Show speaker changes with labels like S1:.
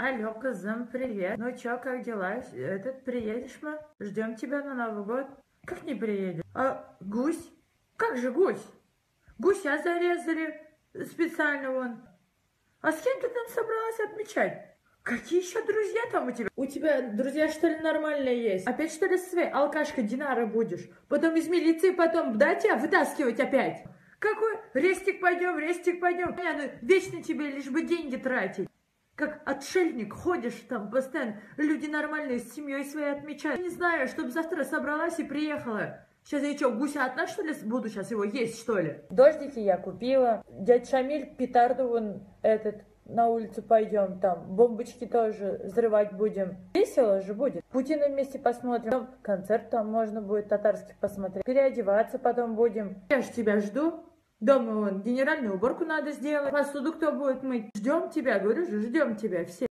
S1: Алло, Казым, привет. Ну чё, как дела? Приедешь мы? Ждем тебя на Новый год. Как не приедешь? А гусь? Как же гусь? Гуся зарезали специально вон. А с кем ты там собралась отмечать? Какие еще друзья там у тебя? У тебя друзья, что ли, нормальные есть? Опять, что ли, со своей алкашкой Динара будешь? Потом из милиции, потом, да, тебя вытаскивать опять? Какой? Рестик пойдем. Понятно, вечно тебе лишь бы деньги тратить. Как отшельник ходишь там постоянно. Люди нормальные с семьей своей отмечают. Не знаю, чтобы завтра собралась и приехала. Сейчас я что, гуся одна, что ли, буду сейчас его есть, что ли? Дождики я купила. Дядя Шамиль, петарду вон на улицу пойдем, там бомбочки тоже взрывать будем. Весело же будет. Путина вместе посмотрим. Потом концерт там можно будет татарский посмотреть. Переодеваться потом будем. Я ж тебя жду. Дома вон генеральную уборку надо сделать. Посуду кто будет мыть? Ждем тебя, говорю же, ждем тебя все.